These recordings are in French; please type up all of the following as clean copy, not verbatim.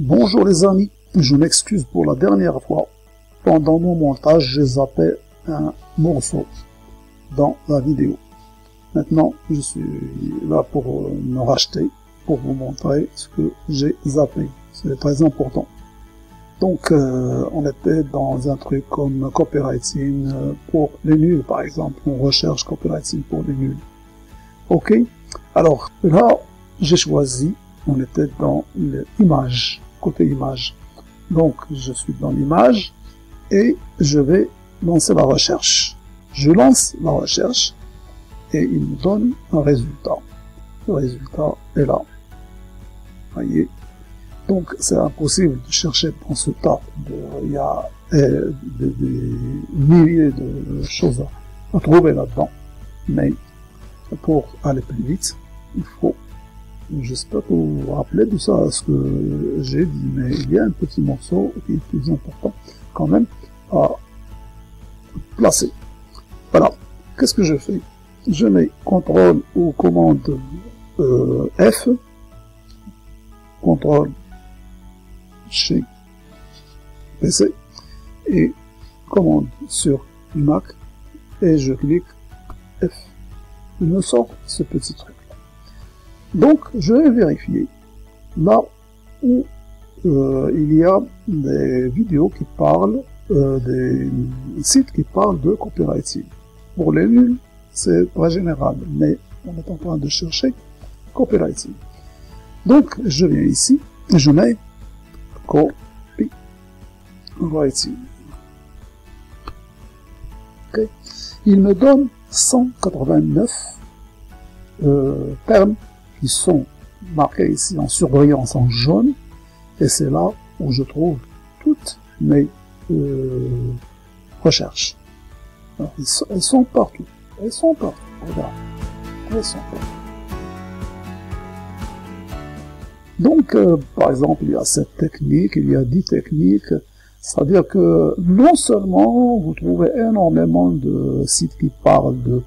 Bonjour les amis, je m'excuse pour la dernière fois. Pendant mon montage, j'ai zappé un morceau dans la vidéo. Maintenant, je suis là pour me racheter, pour vous montrer ce que j'ai zappé. C'est très important. Donc, on était dans un truc comme copywriting pour les nuls, par exemple. On recherche copywriting pour les nuls. Ok. Alors, là, j'ai choisi, on était dans l'image, côté image. Donc, je suis dans l'image et je vais lancer la recherche. Je lance la recherche et il me donne un résultat. Le résultat est là. Voyez. Donc, c'est impossible de chercher dans ce tas. Il y a des milliers de choses à trouver là-dedans. Mais pour aller plus vite, il faut, j'espère que vous vous rappelez de ça, ce que j'ai dit, mais il y a un petit morceau qui est plus important quand même à placer. Voilà. Qu'est-ce que je fais? Je mets CTRL ou commande F, CTRL chez PC et commande sur Mac et je clique F. Il me sort ce petit truc là. Donc je vais vérifier là où il y a des vidéos qui parlent, des sites qui parlent de copywriting. Pour les nuls, c'est très général, mais on est en train de chercher copywriting. Donc je viens ici et je mets copywriting. Okay. Il me donne 189 termes qui sont marqués ici en surbrillance en jaune, et c'est là où je trouve toutes mes recherches. Alors, elles sont partout. Elles sont partout. Regarde. Elles sont partout. Donc, par exemple, il y a 7 techniques, il y a 10 techniques. C'est-à-dire que non seulement vous trouvez énormément de sites qui parlent de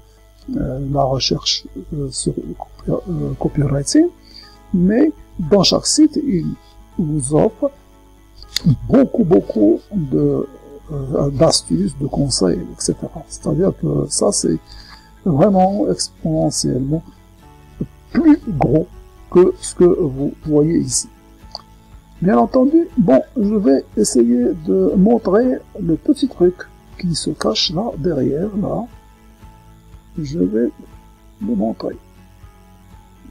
la recherche sur le copywriting, mais dans chaque site, il vous offre beaucoup d'astuces, de conseils, etc. C'est-à-dire que ça, c'est vraiment exponentiellement plus gros que ce que vous voyez ici. Bien entendu, bon, je vais essayer de montrer le petit truc qui se cache là, derrière, là. Je vais le montrer.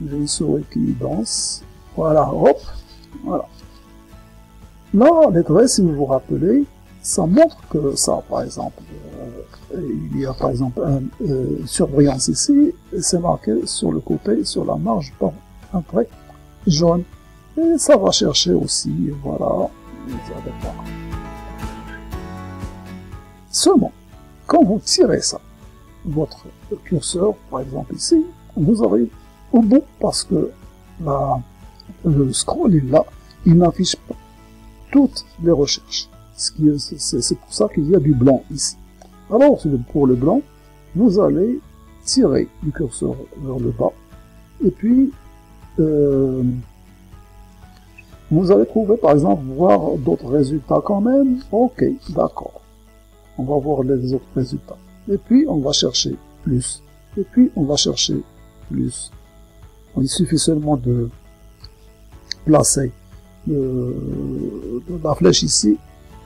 J'ai une souris qui danse. Voilà, hop, voilà. Là, les traits, si vous vous rappelez, ça montre que ça, par exemple, il y a par exemple un surbrillance ici, et c'est marqué sur le côté, sur la marge, par un trait jaune. Et ça va chercher aussi, voilà, vous allez voir. Seulement, quand vous tirez ça, votre curseur, par exemple ici, vous arrivez au bout parce que le scroll est là, il n'affiche pas toutes les recherches. C'est pour ça qu'il y a du blanc ici. Alors, pour le blanc, vous allez tirer le curseur vers le bas, et puis vous allez trouver, par exemple, voir d'autres résultats quand même. Ok, d'accord. On va voir les autres résultats. Et puis, on va chercher plus. Et puis, on va chercher plus. Il suffit seulement de placer la flèche ici,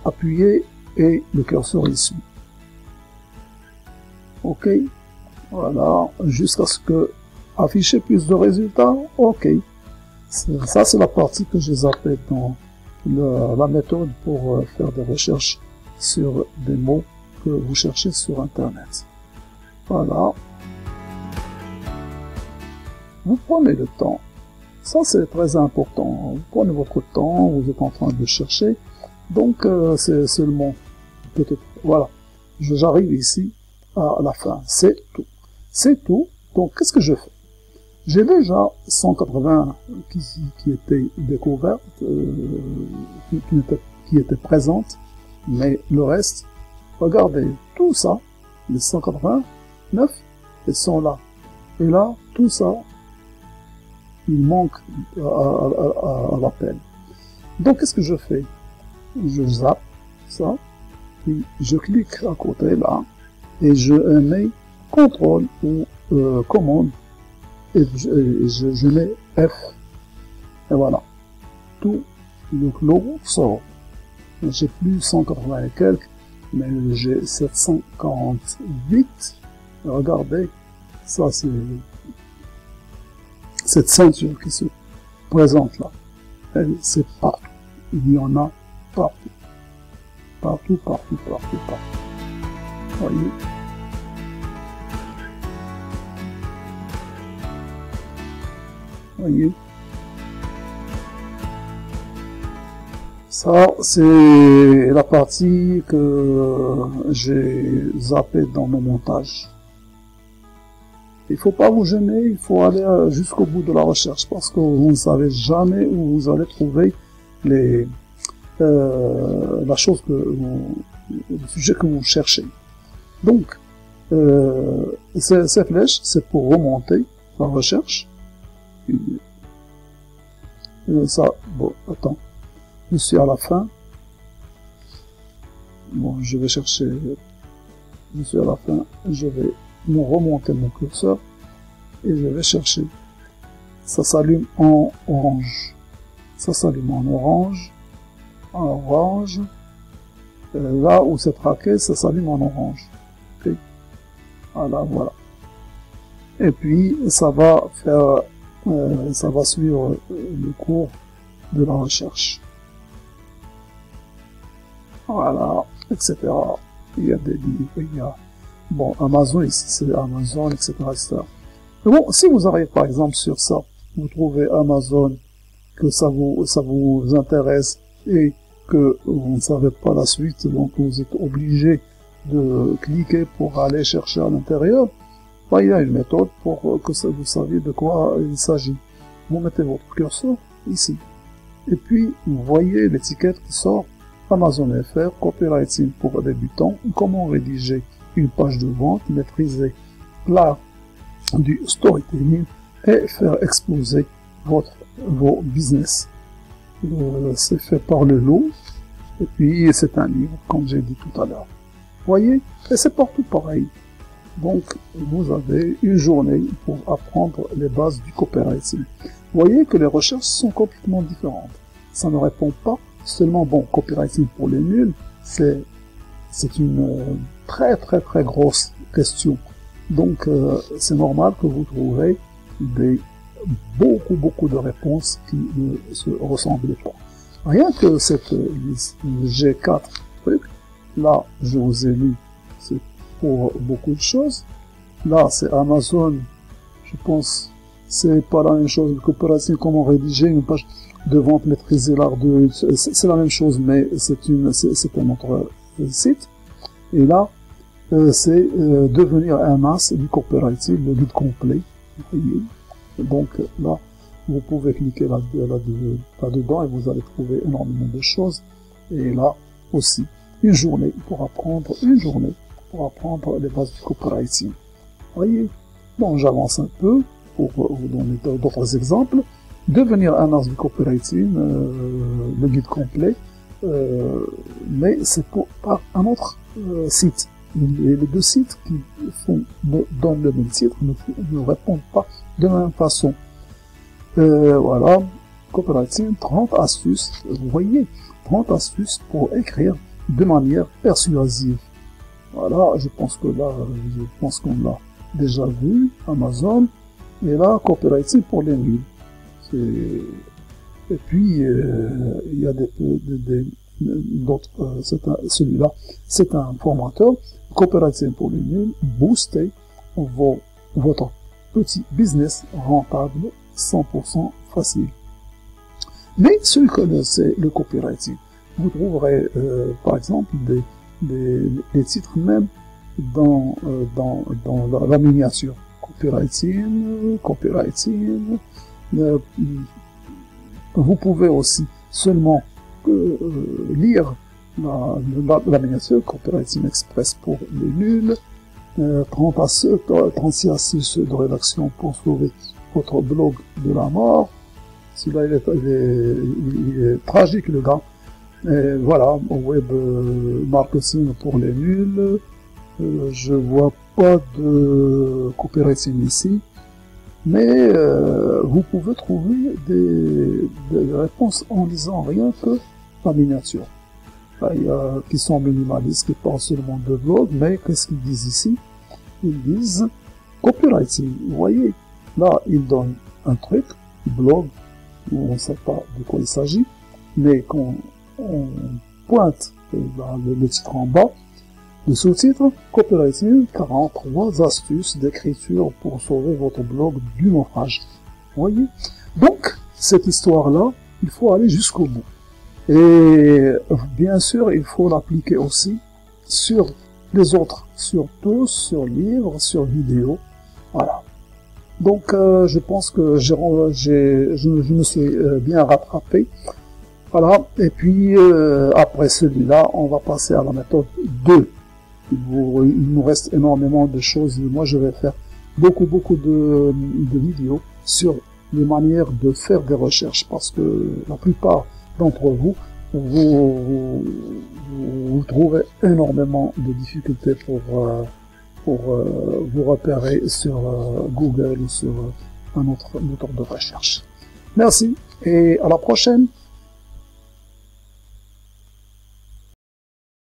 appuyer, et le curseur ici. Ok. Voilà. Jusqu'à ce que afficher plus de résultats. Ok. Ça, c'est la partie que j'ai zappée dans la méthode pour faire des recherches sur des mots que vous cherchez sur Internet. Voilà. Vous prenez le temps. Ça, c'est très important. Vous prenez votre temps, vous êtes en train de chercher. Donc, c'est seulement, peut-être, voilà. J'arrive ici à la fin. C'est tout. C'est tout. Donc, qu'est-ce que je fais? J'ai déjà 180 qui étaient découvertes, qui étaient présentes, mais le reste, regardez, tout ça, les 189, elles sont là. Et là, tout ça, il manque à l'appel. Donc, qu'est-ce que je fais? Je zappe ça, puis je clique à côté là, et je mets contrôle ou commande, et je mets F, et voilà. Tout le logo sort. J'ai plus 180 et quelques, mais j'ai 748. Regardez, ça c'est cette ceinture qui se présente là. C'est partout. Il y en a partout. Partout, partout, partout, partout. Voyez. Voyez. Ça, c'est la partie que j'ai zappée dans mon montage. Il faut pas vous gêner, il faut aller jusqu'au bout de la recherche parce que vous ne savez jamais où vous allez trouver la chose le sujet que vous cherchez. Donc, ces flèches, c'est pour remonter la recherche. Ça, bon, attends. Je suis à la fin. Bon, je vais chercher. Je suis à la fin. Je vais me remonter mon curseur et je vais chercher. Ça s'allume en orange. Ça s'allume en orange. En orange. Là où c'est traqué, ça s'allume en orange. Okay. Voilà, voilà. Et puis ça va faire, ça va suivre le cours de la recherche. Voilà, etc. Il y a des livres, il y a, bon, Amazon ici, c'est Amazon, etc., etc. Mais bon, si vous arrivez par exemple sur ça, vous trouvez Amazon, que ça vous intéresse et que vous ne savez pas la suite, donc vous êtes obligé de cliquer pour aller chercher à l'intérieur, bah, il y a une méthode pour que vous saviez de quoi il s'agit. Vous mettez votre curseur ici. Et puis, vous voyez l'étiquette qui sort. Amazon FR, copywriting pour débutants, comment rédiger une page de vente, maîtriser l'art du storytelling et faire exploser vos business. C'est fait par le lot, et puis c'est un livre, comme j'ai dit tout à l'heure. Voyez, et c'est partout pareil. Donc, vous avez une journée pour apprendre les bases du copywriting. Voyez que les recherches sont complètement différentes. Ça ne répond pas seulement, bon, copywriting pour les nuls, c'est une très très très grosse question. Donc, c'est normal que vous trouverez beaucoup de réponses qui ne se ressemblent pas. Rien que cette liste, j'ai 4 trucs. Là, je vous ai mis, c'est pour beaucoup de choses. Là, c'est Amazon, je pense, c'est pas la même chose. Le copywriting, comment rédiger une page de vente, maîtriser l'art de, c'est la même chose, mais c'est un autre site. Et là, c'est devenir un as du copywriting, le guide complet. Voyez. Donc là, vous pouvez cliquer là-dedans et vous allez trouver énormément de choses. Et là aussi, une journée pour apprendre les bases du copywriting. Voyez. Bon, j'avance un peu pour vous donner d'autres exemples. Devenir un as du copywriting, le guide complet, mais c'est par un autre site. Et les deux sites qui donnent le même titre ne répondent pas de la même façon. Voilà, copywriting, 30 astuces, vous voyez, 30 astuces pour écrire de manière persuasive. Voilà, je pense qu'on l'a déjà vu, Amazon, et là, copywriting pour les nuls. Et puis, il y a d'autres, celui-là, c'est un formateur, copywriting pour les nuls, booster votre petit business rentable 100% facile. Mais si vous connaissez le copywriting, vous trouverez par exemple des titres même dans la miniature. Copywriting. Vous pouvez aussi seulement lire la miniature Copywriting Express pour les nuls, 36 astuces de rédaction pour sauver votre blog de la mort, Celui-là, il est tragique, le gars. Et voilà, web marketing pour les nuls. Je vois pas de copywriting ici. Mais vous pouvez trouver des réponses en lisant rien que la miniature. Là, il y a qui sont minimalistes, qui parlent seulement de blog, mais qu'est-ce qu'ils disent ici? Ils disent copywriting. Vous voyez, là, ils donnent un truc, blog, où on ne sait pas de quoi il s'agit, mais quand on pointe le titre en bas, le sous-titre, copywriting, 43 astuces d'écriture pour sauver votre blog du naufrage. Vous voyez? Donc, cette histoire-là, il faut aller jusqu'au bout. Et bien sûr, il faut l'appliquer aussi sur les autres, surtout sur livres, sur vidéos. Voilà. Donc, je pense que je me suis bien rattrapé. Voilà. Et puis, après celui-là, on va passer à la méthode 2. Il nous reste énormément de choses. Moi, je vais faire beaucoup de vidéos sur les manières de faire des recherches, parce que la plupart d'entre vous, vous trouvez énormément de difficultés pour vous repérer sur Google ou sur un autre moteur de recherche. Merci et à la prochaine.